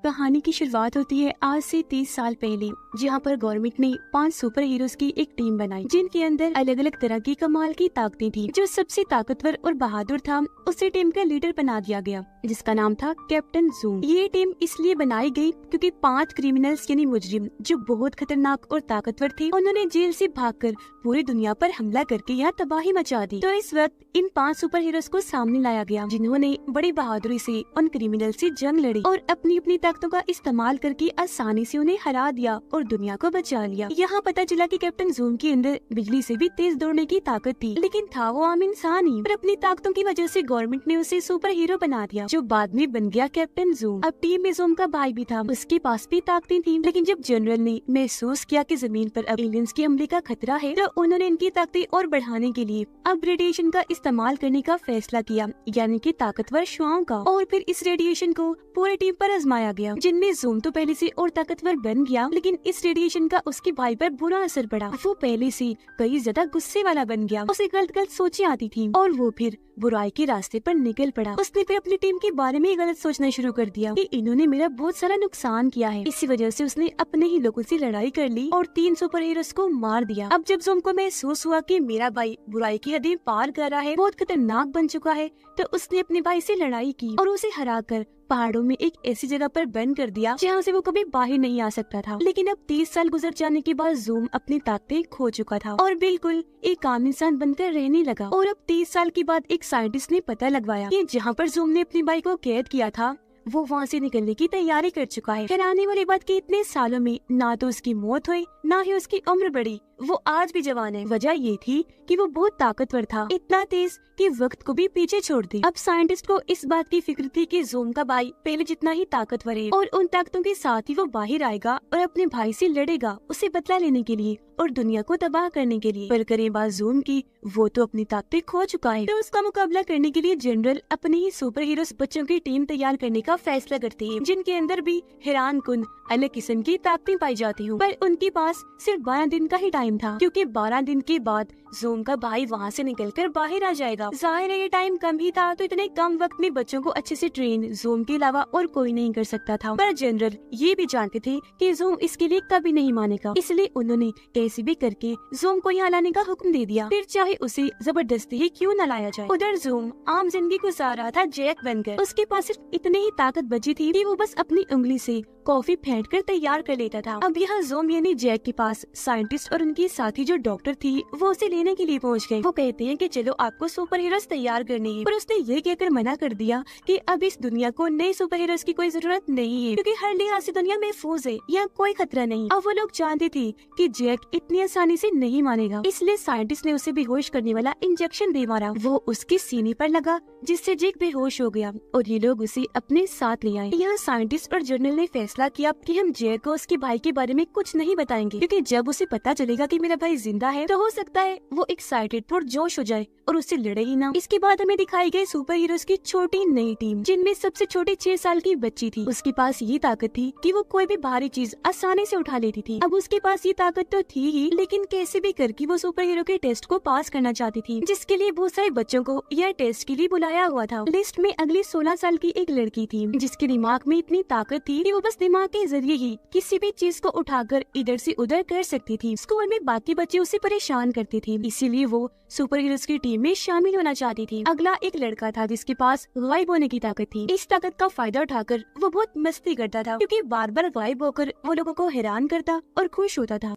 कहानी की शुरुआत होती है आज से 30 साल पहले, जहाँ पर गवर्नमेंट ने 5 सुपर हीरोज की एक टीम बनाई, जिनके अंदर अलग अलग तरह की कमाल की ताकतें थी। जो सबसे ताकतवर और बहादुर था उसे टीम का लीडर बना दिया गया, जिसका नाम था कैप्टन जूम। ये टीम इसलिए बनाई गई क्योंकि 5 क्रिमिनल्स यानी मुजरिम जो बहुत खतरनाक और ताकतवर थे, उन्होंने जेल से भागकर पूरी दुनिया पर हमला करके यहाँ तबाही मचा दी। तो इस वक्त इन 5 सुपर हीरोज को सामने लाया गया, जिन्होंने बड़ी बहादुरी से उन क्रिमिनल से जंग लड़ी और अपनी अपनी ताकतों का इस्तेमाल करके आसानी से उन्हें हरा दिया और दुनिया को बचा लिया। यहाँ पता चला कि कैप्टन जूम के अंदर बिजली से भी तेज दौड़ने की ताकत थी, लेकिन था वो आम इंसान ही। पर अपनी ताकतों की वजह से गवर्नमेंट ने उसे सुपर हीरो बना दिया, जो बाद में बन गया कैप्टन जूम। अब टीम में जूम का भाई भी था, उसके पास भी ताकतें थी, लेकिन जब जनरल ने महसूस किया कि जमीन पर अब एलियंस के हमले का खतरा है, तो उन्होंने इनकी ताकतें और बढ़ाने के लिए अब रेडिएशन का इस्तेमाल करने का फैसला किया, यानी कि ताकतवर शुआओं का। और फिर इस रेडिएशन को पूरी टीम पर आजमाया गया, जिनमें जूम तो पहले से और ताकतवर बन गया, लेकिन इस रेडिएशन का उसके भाई पर बुरा असर पड़ा। वो पहले से कई ज्यादा गुस्से वाला बन गया, उसे गलत गलत सोचें आती थी और वो फिर बुराई के रास्ते पर निकल पड़ा। उसने फिर अपनी टीम के बारे में गलत सोचना शुरू कर दिया कि इन्होंने मेरा बहुत सारा नुकसान किया है। इसी वजह से उसने अपने ही लोगों से लड़ाई कर ली और 3 सुपर हीरोज को मार दिया। अब जब जूम को महसूस हुआ कि मेरा भाई बुराई की हदें पार कर रहा है, बहुत खतरनाक बन चुका है, तो उसने अपने भाई से लड़ाई की और उसे हराकर पहाड़ों में एक ऐसी जगह पर बंद कर दिया जहाँ से वो कभी बाहर नहीं आ सकता था। लेकिन अब 30 साल गुजर जाने के बाद जूम अपनी ताकतें खो चुका था और बिल्कुल एक आम इंसान बनकर रहने लगा। और अब 30 साल के बाद एक साइंटिस्ट ने पता लगवाया कि जहाँ पर जूम ने अपने भाई को कैद किया था, वो वहाँ से निकलने की तैयारी कर चुका है। हैरानी वाली बात कि इतने सालों में ना तो उसकी मौत हुई, ना ही उसकी उम्र बढ़ी, वो आज भी जवान है। वजह ये थी कि वो बहुत ताकतवर था, इतना तेज कि वक्त को भी पीछे छोड़ दी। अब साइंटिस्ट को इस बात की फिक्र थी कि जूम का भाई पहले जितना ही ताकतवर है और उन ताकतों के साथ ही वो बाहर आएगा और अपने भाई से लड़ेगा, उसे बदला लेने के लिए और दुनिया को तबाह करने के लिए। पर करें बात जूम की, वो तो अपनी ताकतें खो चुका है। तो उसका मुकाबला करने के लिए जनरल अपने ही सुपर हीरोज बच्चों की टीम तैयार करने का फैसला करते हैं, जिनके अंदर भी हैरान कुन अलग किस्म की ताकतें पाई जाती हूँ। पर उनके पास सिर्फ 12 दिन का ही टाइम था, क्योंकि 12 दिन के बाद जूम का भाई वहाँ से निकलकर बाहर आ जाएगा। जाहिर है ये टाइम कम ही था, तो इतने कम वक्त में बच्चों को अच्छे से ट्रेन जूम के अलावा और कोई नहीं कर सकता था। पर जनरल ये भी जानते थे कि जूम इसके लिए कभी नहीं मानेगा, इसलिए उन्होंने कैसे भी करके जूम को यहाँ लाने का हुक्म दे दिया, फिर चाहे उसे जबरदस्ती ही क्यों न लाया जाए। उधर जूम आम जिंदगी गुजार रहा था जैक बनकर। उसके पास सिर्फ इतनी ही ताकत बची थी कि वो बस अपनी उंगली से कॉफी फेंट कर तैयार कर लेता था। अब यहाँ जूम यानी जैक के पास साइंटिस्ट और उनकी साथी जो डॉक्टर थी, वो उसे लेने के लिए पहुँच गए। वो कहते हैं कि चलो आपको सुपर हीरोज तैयार करने हैं, पर उसने ये कहकर मना कर दिया कि अब इस दुनिया को नए सुपर हीरोज की कोई जरूरत नहीं है, क्योंकि हर लिहाज से दुनिया महफूज है, यहाँ कोई खतरा नहीं। अब वो लोग जानते थे कि जैक इतनी आसानी से नहीं मानेगा, इसलिए साइंटिस्ट ने उसे बेहोश करने वाला इंजेक्शन दे मारा। वो उसके सीने पर लगा, जिससे जैक बेहोश हो गया और ये लोग उसे अपने साथ ले आए। यहाँ साइंटिस्ट और जर्नल ने फैसला किया कि हम जैक को उसके भाई के बारे में कुछ नहीं बताएंगे, क्योंकि जब उसे पता चलेगा कि मेरा भाई जिंदा है, तो हो सकता है वो एक्साइटेड और जोश हो जाए और उससे लड़े ही ना। इसके बाद हमें दिखाई गई सुपर हीरोज की छोटी नई टीम, जिनमें सबसे छोटी 6 साल की बच्ची थी। उसके पास ये ताकत थी कि वो कोई भी भारी चीज आसानी से उठा लेती थी। अब उसके पास ये ताकत तो थी ही, लेकिन कैसे भी करके वो सुपर हीरो के टेस्ट को पास करना चाहती थी, जिसके लिए बहुत सारे बच्चों को यह टेस्ट के लिए बुलाया हुआ था। लिस्ट में अगली 16 साल की एक लड़की थी, जिसके दिमाग में इतनी ताकत थी कि वो बस दिमाग के जरिए ही किसी भी चीज को उठाकर इधर से उधर कर सकती थी। स्कूल में बाकी बच्चे उसे परेशान करते थे, इसीलिए वो सुपर हीरोज की टीम में शामिल होना चाहती थी। अगला एक लड़का था जिसके पास गायब होने की ताकत थी। इस ताकत का फायदा उठाकर वो बहुत मस्ती करता था, क्योंकि बार बार गायब होकर वो लोगों को हैरान करता और खुश होता था।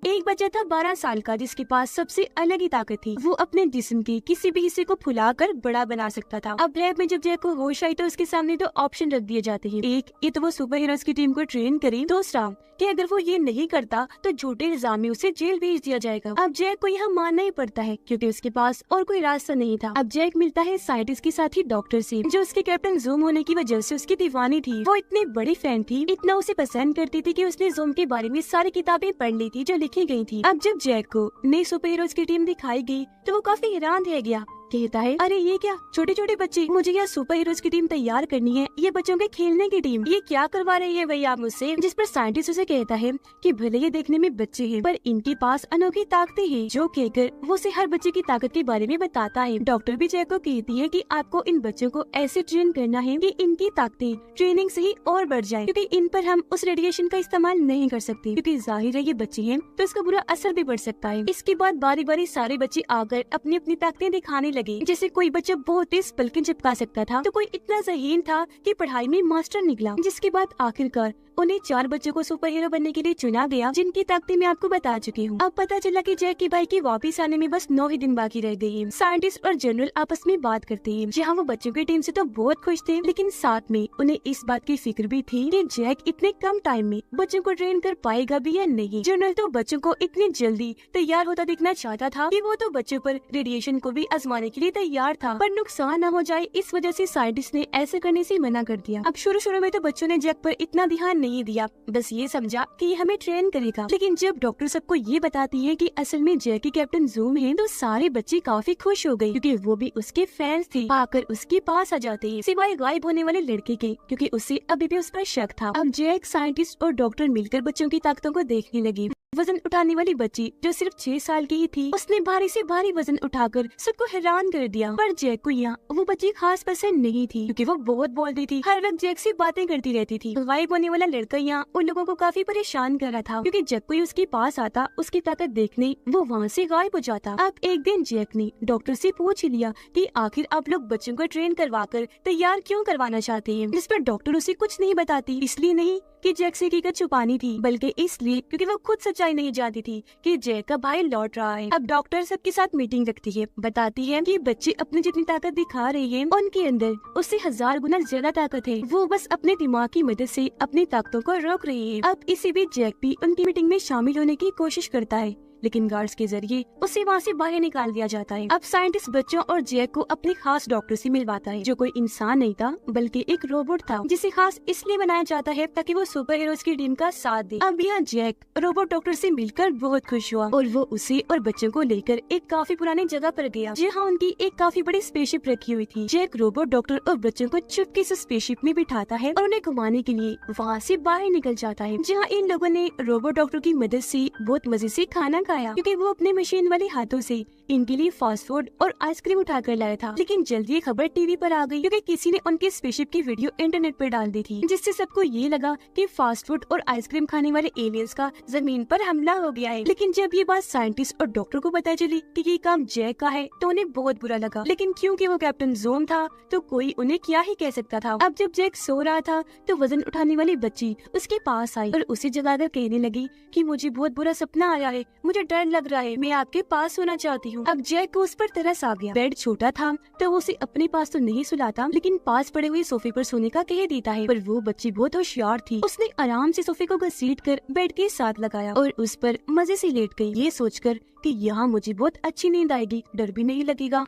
एक बच्चा था 12 साल का, जिसके पास सबसे अलग ही ताकत थी। वो अपने जिस्म के किसी भी हिस्से को फुलाकर बड़ा बना सकता था। अब लैब में जब जैक को होश आई, तो उसके सामने 2 ऑप्शन रख दिए जाते हैं। एक, ये तो वो सुपर हीरोज की टीम को ट्रेन करे। दूसरा, कि अगर वो ये नहीं करता तो झूठे इल्जाम में उसे जेल भेज दिया जाएगा। अब जैक को यहाँ मानना ही पड़ता है, क्योंकि उसके पास और कोई रास्ता नहीं था। अब जैक मिलता है साइंटिस्ट के साथ ही डॉक्टर से, जो उसके कैप्टन जूम होने की वजह से उसकी दीवानी थी। वो इतनी बड़ी फैन थी, इतना उसे पसंद करती थी कि उसने जूम के बारे में सारी किताबें पढ़ ली थी जो लिखी गई थी। अब जब जैक को नई सुपर हीरोज की टीम दिखाई गई, तो वो काफी हैरान रह गया कहता है, अरे ये क्या छोटे छोटे बच्चे, मुझे यहाँ सुपर हीरोज की टीम तैयार करनी है, ये बच्चों के खेलने की टीम, ये क्या करवा रही है भैया आप मुझसे। जिस पर साइंटिस्ट उसे कहता है कि भले ये देखने में बच्चे हैं पर इनके पास अनोखी ताकतें हैं। जो कहकर वो उसे हर बच्चे की ताकत के बारे में बताता है। डॉक्टर भी जैक को कहती है कि आपको इन बच्चों को ऐसे ट्रेन करना है कि इनकी ताकतें ट्रेनिंग से ही और बढ़ जाए, क्योंकि इन पर हम उस रेडिएशन का इस्तेमाल नहीं कर सकते, क्योंकि जाहिर है ये बच्चे हैं तो इसका बुरा असर भी पड़ सकता है। इसके बाद बारी बारी सारे बच्चे आकर अपनी अपनी ताकतें दिखाने लगे। जैसे कोई बच्चा बहुत तेज पलकें चिपका सकता था, तो कोई इतना ज़हीन था कि पढ़ाई में मास्टर निकला। जिसके बाद आखिरकार उन्हें 4 बच्चों को सुपर हीरो बनने के लिए चुना गया, जिनकी ताकतें मैं आपको बता चुकी हूँ। अब पता चला कि जैक की भाई के वापस आने में बस 9 ही दिन बाकी रह गए हैं। साइंटिस्ट और जनरल आपस में बात करते हैं, जहाँ वो बच्चों की टीम से तो बहुत खुश थे, लेकिन साथ में उन्हें इस बात की फिक्र भी थी कि जैक इतने कम टाइम में बच्चों को ट्रेन कर पाएगा भी या नहीं। जनरल तो बच्चों को इतनी जल्दी तैयार होता दिखना चाहता था कि वो तो बच्चों पर रेडिएशन को भी आजमाने के लिए तैयार था, पर नुकसान न हो जाए इस वजह से साइंटिस्ट ने ऐसे करने से मना कर दिया। अब शुरू में तो बच्चों ने जैक पर इतना ध्यान नहीं दिया, बस ये समझा कि ये हमें ट्रेन करेगा। लेकिन जब डॉक्टर सबको ये बताती है कि असल में जैक की कैप्टन ज़ूम है, तो सारे बच्चे काफी खुश हो गए, क्योंकि वो भी उसके फैंस थे। आकर उसके पास आ जाते हैं, सिवाय गायब होने वाले लड़के के, क्योंकि उसे अभी भी उस पर शक था। अब जैक, साइंटिस्ट और डॉक्टर मिलकर बच्चों की ताकतों को देखने लगे। वजन उठाने वाली बच्ची जो सिर्फ 6 साल की ही थी, उसने भारी से भारी वजन उठाकर सबको हैरान कर दिया। पर जैक को यहाँ वो बच्ची खास पसंद नहीं थी, क्योंकि वो बहुत बोलती थी, हर वक्त जैक से बातें करती रहती थी। गायब होने वाला लड़का यहाँ उन लोगों को काफी परेशान कर रहा था, क्योंकि जब कोई उसके पास आता उसकी ताकत देखने वो वहाँ से गायब हो जाता। अब एक दिन जैक ने डॉक्टर से पूछ लिया कि आखिर आप लोग बच्चों को ट्रेन करवा कर तैयार क्यों करवाना चाहते हैं, जिस पर डॉक्टर उसे कुछ नहीं बताती। इसलिए नहीं कि जैक से हकीकत छुपानी थी, बल्कि इसलिए क्योंकि वो खुद सच्चाई नहीं जानती थी कि जैक का भाई लौट रहा है। अब डॉक्टर सबके साथ मीटिंग रखती है, बताती है कि बच्चे अपनी जितनी ताकत दिखा रहे हैं उनके अंदर उससे 1000 गुना ज्यादा ताकत है। वो बस अपने दिमाग की मदद से अपनी ताकतों को रोक रहे हैं। अब इसी बीच जैक भी उनकी मीटिंग में शामिल होने की कोशिश करता है, लेकिन गार्ड्स के जरिए उसे वहाँ से बाहर निकाल दिया जाता है। अब साइंटिस्ट बच्चों और जैक को अपने खास डॉक्टर से मिलवाता है, जो कोई इंसान नहीं था बल्कि एक रोबोट था, जिसे खास इसलिए बनाया जाता है ताकि वो सुपर हीरोज की टीम का साथ दे। अब यहाँ जैक रोबोट डॉक्टर से मिलकर बहुत खुश हुआ और वो उसे और बच्चों को लेकर एक काफी पुरानी जगह पर गया, जहाँ उनकी एक काफी बड़ी स्पेसशिप रखी हुई थी। जैक रोबोट डॉक्टर और बच्चों को चुपके से स्पेसशिप में बिठाता है और उन्हें घुमाने के लिए वहाँ से बाहर निकल जाता है, जहाँ इन लोगों ने रोबोट डॉक्टर की मदद से बहुत मजे से खाना खाया, क्योंकि वो अपने मशीन वाले हाथों से इनके लिए फास्ट फूड और आइसक्रीम उठा कर लाया था। लेकिन जल्दी ये खबर टीवी पर आ गई, क्योंकि किसी ने उनके स्पेसशिप की वीडियो इंटरनेट पर डाल दी थी, जिससे सबको ये लगा कि फास्ट फूड और आइसक्रीम खाने वाले एलियंस का जमीन पर हमला हो गया है। लेकिन जब ये बात साइंटिस्ट और डॉक्टर को पता चली कि ये काम जैक का है, तो उन्हें बहुत बुरा लगा। लेकिन क्योंकि वो कैप्टन ज़ूम था तो कोई उन्हें क्या ही कह सकता था। अब जब जैक सो रहा था तो वजन उठाने वाली बच्ची उसके पास आई और उसे जगाकर कहने लगी कि मुझे बहुत बुरा सपना आया है, मुझे डर लग रहा है, मैं आपके पास सोना चाहती हूँ। अब जैक को उस पर तरस आ गया। बेड छोटा था तो वो उसे अपने पास तो नहीं सुलाता, लेकिन पास पड़े हुए सोफे पर सोने का कह देता है। पर वो बच्ची बहुत होशियार थी, उसने आराम से सोफे को घसीट कर बेड के साथ लगाया और उस पर मजे से लेट गई, ये सोचकर कि यहाँ मुझे बहुत अच्छी नींद आएगी, डर भी नहीं लगेगा।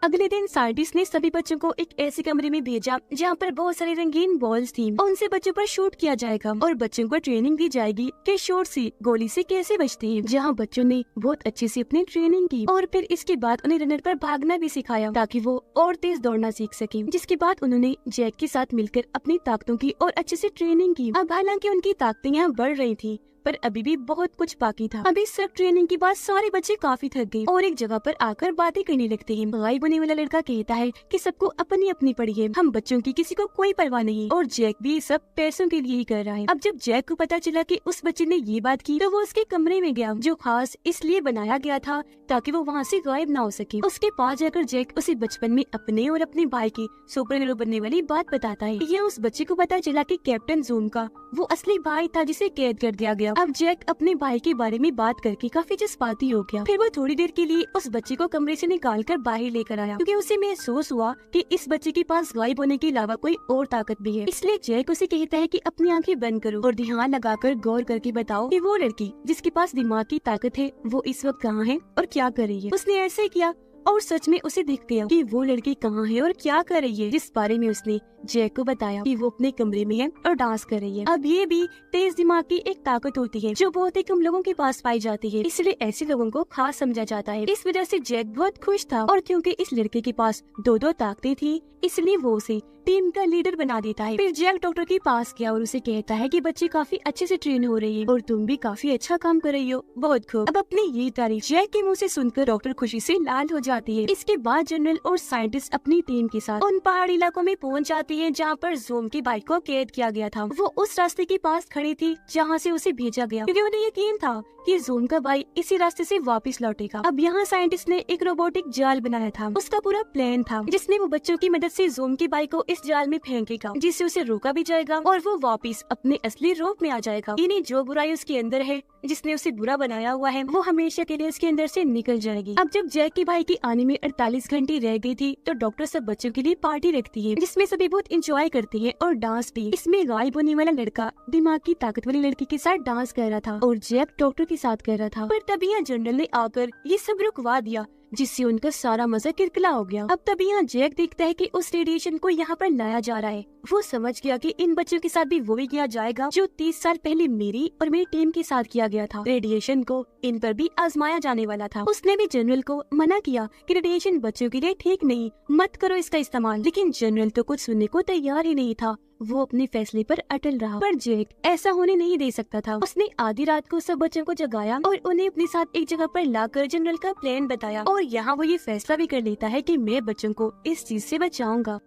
अगले दिन साइंटिस्ट ने सभी बच्चों को एक ऐसे कमरे में भेजा जहाँ पर बहुत सारे रंगीन बॉल्स थी। उनसे बच्चों पर शूट किया जाएगा और बच्चों को ट्रेनिंग दी जाएगी कि शॉट से, गोली से कैसे बचते हैं। जहाँ बच्चों ने बहुत अच्छे से अपनी ट्रेनिंग की और फिर इसके बाद उन्हें रनर पर भागना भी सिखाया ताकि वो और तेज दौड़ना सीख सके। जिसके बाद उन्होंने जैक के साथ मिलकर अपनी ताकतों की और अच्छे से ट्रेनिंग की। अब हालांकि उनकी ताकतें यहाँ बढ़ रही थी, पर अभी भी बहुत कुछ बाकी था। अभी सब ट्रेनिंग के बाद सारे बच्चे काफी थक गए और एक जगह पर आकर बातें करने लगते हैं। गायब होने वाला लड़का कहता है कि सबको अपनी अपनी पड़ी है, हम बच्चों की किसी को कोई परवाह नहीं, और जैक भी सब पैसों के लिए ही कर रहा है। अब जब जैक को पता चला कि उस बच्चे ने ये बात की, तो वो उसके कमरे में गया, जो खास इसलिए बनाया गया था ताकि वो वहाँ से गायब ना हो सके। उसके पास जाकर जैक उसे बचपन में अपने और अपने भाई की सुपर हीरो बनने वाली बात बताता है। यह उस बच्चे को पता चला कि कैप्टन ज़ूम का वो असली भाई था जिसे कैद कर दिया गया। अब जैक अपने भाई के बारे में बात करके काफी जज्बाती हो गया। फिर वो थोड़ी देर के लिए उस बच्चे को कमरे से निकालकर बाहर लेकर आया, क्योंकि उसे महसूस हुआ कि इस बच्चे के पास गायब होने के अलावा कोई और ताकत भी है। इसलिए जैक उसे कहता है कि अपनी आंखें बंद करो और ध्यान लगाकर गौर करके बताओ कि वो लड़की जिसके पास दिमाग की ताकत है वो इस वक्त कहाँ है और क्या कर रही है। उसने ऐसे किया और सच में उसे दिख गया कि वो लड़की कहाँ है और क्या कर रही है, जिस बारे में उसने जैक को बताया कि वो अपने कमरे में है और डांस कर रही है। अब ये भी तेज दिमाग की एक ताकत होती है जो बहुत ही कम लोगों के पास पाई जाती है, इसलिए ऐसे लोगों को खास समझा जाता है। इस वजह से जैक बहुत खुश था और क्योंकि इस लड़के के पास दो ताकतें थी, इसलिए वो उसे टीम का लीडर बना देता है। फिर जैक डॉक्टर के पास गया और उसे कहता है कि बच्ची काफी अच्छे से ट्रेन हो रही है और तुम भी काफी अच्छा काम कर रही हो, बहुत खूब। अब अपनी ये तारीफ जैक के मुंह से सुनकर डॉक्टर खुशी से लाल हो जाती है। इसके बाद जनरल और साइंटिस्ट अपनी टीम के साथ उन पहाड़ी इलाकों में पहुंच जाती है जहाँ पर ज़ूम की बाइक को कैद किया गया था। वो उस रास्ते के पास खड़ी थी जहाँ से उसे भेजा गया, क्योंकि उन्हें यकीन था कि ज़ूम का भाई इसी रास्ते से वापस लौटेगा। अब यहाँ साइंटिस्ट ने एक रोबोटिक जाल बनाया था। उसका पूरा प्लान था जिसमें वो बच्चों की मदद से ज़ूम की बाइक को इस जाल में फेंकेगा, जिससे उसे रोका भी जाएगा और वो वापस अपने असली रूप में आ जाएगा। यानी जो बुराई उसके अंदर है, जिसने उसे बुरा बनाया हुआ है, वो हमेशा के लिए उसके अंदर से निकल जाएगी। अब जब जैक की भाई की आने में 48 घंटे रह गई थी, तो डॉक्टर सब बच्चों के लिए पार्टी रखती है जिसमें सभी बहुत इंजॉय करती है और डांस भी। इसमें गायब होने वाला लड़का दिमाग की ताकत वाली लड़की के साथ डांस कर रहा था और जैक डॉक्टर के साथ कर रहा था। पर तभी यहाँ जनरल ने आकर ये सब रुकवा दिया, जिससे उनका सारा मजा किरकिरा हो गया। अब तभी यहाँ जैक देखता है कि उस रेडिएशन को यहाँ पर लाया जा रहा है। वो समझ गया कि इन बच्चों के साथ भी वो ही किया जाएगा जो 30 साल पहले मेरी और मेरी टीम के साथ किया गया था। रेडिएशन को इन पर भी आजमाया जाने वाला था। उसने भी जनरल को मना किया कि रेडिएशन बच्चों के लिए ठीक नहीं, मत करो इसका इस्तेमाल। लेकिन जनरल तो कुछ सुनने को तैयार ही नहीं था। वो अपने फैसले पर अटल रहा। पर जैक ऐसा होने नहीं दे सकता था। उसने आधी रात को सब बच्चों को जगाया और उन्हें अपने साथ एक जगह पर लाकर जनरल का प्लान बताया। और यहाँ वो ये फैसला भी कर लेता है कि मैं बच्चों को इस चीज से बचाऊंगा।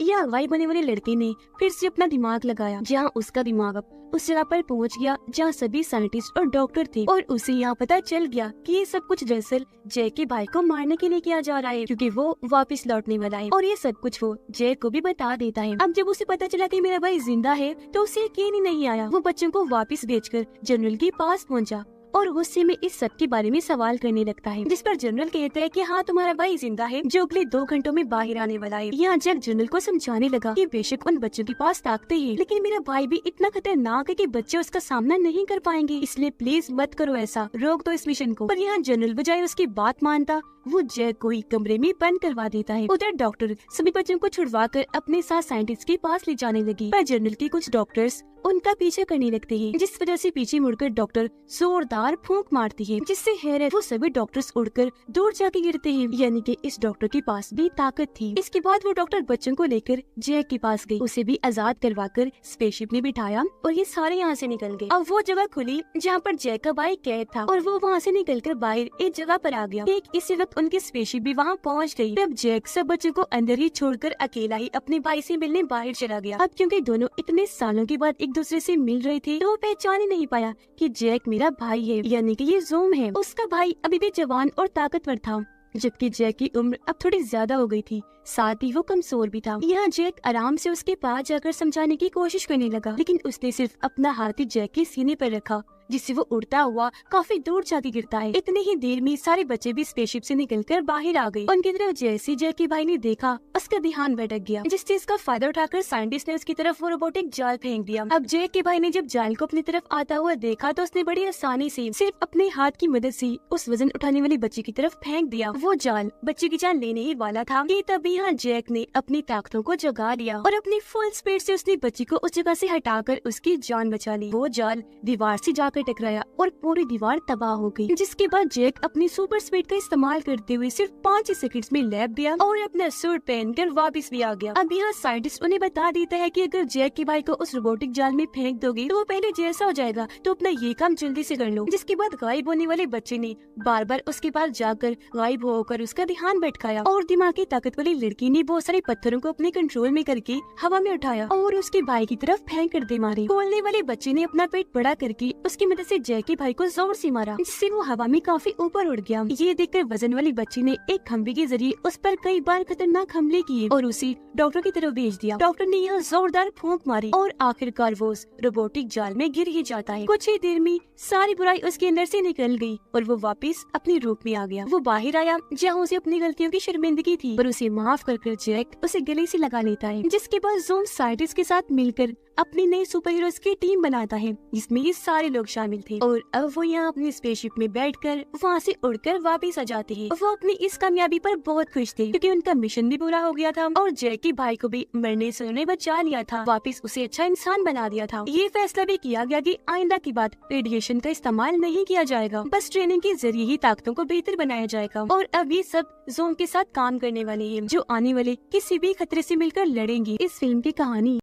यह अगवाई बने वाले लड़के ने फिर से अपना दिमाग लगाया, जहाँ उसका दिमाग अब उस जगह पर पहुंच गया जहाँ सभी साइंटिस्ट और डॉक्टर थे। और उसे यहाँ पता चल गया कि ये सब कुछ दरअसल जैक के भाई को मारने के लिए किया जा रहा है, क्योंकि वो वापस लौटने वाला है। और ये सब कुछ वो जैक को भी बता देता है। अब जब उसे पता चला कि मेरा भाई जिंदा है, तो उसे यकीन ही नहीं आया। वो बच्चों को वापस भेजकर जनरल के पास पहुंचा और गुस्से में इस सब के बारे में सवाल करने लगता है, जिस पर जनरल कहता है कि हाँ, तुम्हारा भाई जिंदा है जो अगले 2 घंटों में बाहर आने वाला है। यहाँ जैक जनरल को समझाने लगा कि बेशक उन बच्चों के पास ताकतें हैं, लेकिन मेरा भाई भी इतना खतरनाक है कि बच्चे उसका सामना नहीं कर पाएंगे, इसलिए प्लीज मत करो ऐसा, रोक दो इस मिशन को। पर यहाँ जनरल बजाय उसकी बात मानता, वो जैक को ही कमरे में बंद करवा देता है। उधर डॉक्टर सभी बच्चों को छुड़वा कर अपने साथ साइंटिस्ट के पास ले जाने लगी, पर जनरल के कुछ डॉक्टर्स उनका पीछे करने लगते हैं, जिस वजह से पीछे मुड़कर डॉक्टर जोरदार फूंक मारती है, जिससे हैरत वो सभी डॉक्टर्स उड़कर दूर जाके गिरते हैं। यानी कि इस डॉक्टर के पास भी ताकत थी। इसके बाद वो डॉक्टर बच्चों को लेकर जैक के पास गई, उसे भी आजाद करवाकर स्पेसशिप में बिठाया और ये सारे यहाँ से निकल गए। अब वो जगह खुली जहाँ पर जैक का भाई कैद था और वो वहाँ से निकलकर बाहर एक जगह पर आ गया। ठीक इसी वक्त उनकी स्पेसशिप भी वहाँ पहुँच गई। तब जैक सब बच्चों को अंदर ही छोड़कर अकेला ही अपने भाई से मिलने बाहर चला गया। अब क्योंकि दोनों इतने सालों के बाद एक दूसरे से मिल रहे थे, तो वो पहचान ही नहीं पाया कि जैक मेरा भाई है, यानी कि ये ज़ूम है। उसका भाई अभी भी जवान और ताकतवर था, जबकि जैक की उम्र अब थोड़ी ज्यादा हो गई थी, साथ ही वो कमजोर भी था। यहाँ जैक आराम से उसके पास जाकर समझाने की कोशिश करने लगा, लेकिन उसने सिर्फ अपना हाथ ही जैक के सीने पर रखा, जिससे वो उड़ता हुआ काफी दूर जाके गिरता है। इतने ही देर में सारे बच्चे भी स्पेसशिप से निकलकर बाहर आ गए। उनकी तरफ जैसे जैक के भाई ने देखा, उसका ध्यान भटक गया, जिस चीज का फायदा उठाकर साइंटिस्ट ने उसकी तरफ वो रोबोटिक जाल फेंक दिया। अब जैक के भाई ने जब जाल को अपनी तरफ आता हुआ देखा, तो उसने बड़ी आसानी से सिर्फ अपने हाथ की मदद से उस वजन उठाने वाली बच्ची की तरफ फेंक दिया। वो जाल बच्चे की जान लेने ही वाला था कि तभी यहाँ जैक ने अपनी ताकतों को जगा लिया और अपनी फुल स्पीड से उसने बच्ची को उस जगह से हटाकर उसकी जान बचा ली। वो जाल दीवार से जाकर टकराया और पूरी दीवार तबाह हो गई, जिसके बाद जैक अपनी सुपर स्पीड का इस्तेमाल करते हुए सिर्फ 5 सेकंड्स में लैब गया और अपना सूट पहनकर वापस भी आ गया। अब यहाँ साइंटिस्ट उन्हें बता देता है कि अगर जैक के भाई को उस रोबोटिक जाल में फेंक दोगे तो वो पहले जैसा हो जाएगा, तो अपना ये काम जल्दी से कर लो। जिसके बाद गायब होने वाले बच्चे ने बार बार उसके पास जाकर गायब होकर उसका ध्यान भटकाया और दिमागी ताकत वाली लड़की ने बहुत सारे पत्थरों को अपने कंट्रोल में करके हवा में उठाया और उसके भाई की तरफ फेंक कर दे मारे। बोलने वाले बच्चे ने अपना पेट बड़ा करके उसकी मदद से जैक के भाई को जोर से मारा, जिससे वो हवा में काफी ऊपर उड़ गया। ये देखकर वजन वाली बच्ची ने एक खंभे के जरिए उस पर कई बार खतरनाक हमले किए और उसे डॉक्टर की तरफ भेज दिया। डॉक्टर ने यहाँ जोरदार फूंक मारी और आखिरकार वो रोबोटिक जाल में गिर ही जाता है। कुछ ही देर में सारी बुराई उसके अंदर से निकल गई और वो वापस अपने रूप में आ गया। वो बाहर आया जहाँ उसे अपनी गलतियों की शर्मिंदगी थी, पर उसे माफ कर जैक उसे गले से लगा लेता है। जिसके बाद ज़ूम साइंटिस्ट के साथ मिलकर अपनी नई सुपर हीरोज की टीम बनाता है जिसमें ये सारे लोग शामिल थे। और अब वो यहाँ अपनी स्पेसशिप में बैठकर वहाँ से उड़कर वापस आ जाते हैं। वो अपनी इस कामयाबी पर बहुत खुश थे क्योंकि उनका मिशन भी पूरा हो गया था और जैकी भाई को भी मरने से उन्हें बचा लिया था, वापस उसे अच्छा इंसान बना दिया था। ये फैसला भी किया गया कि आइंदा की बात रेडिएशन का इस्तेमाल नहीं किया जाएगा, बस ट्रेनिंग के जरिए ही ताकतों को बेहतर बनाया जाएगा। और अब ये सब जोन के साथ काम करने वाले हैं जो आने वाले किसी भी खतरे से मिलकर लड़ेंगे। इस फिल्म की कहानी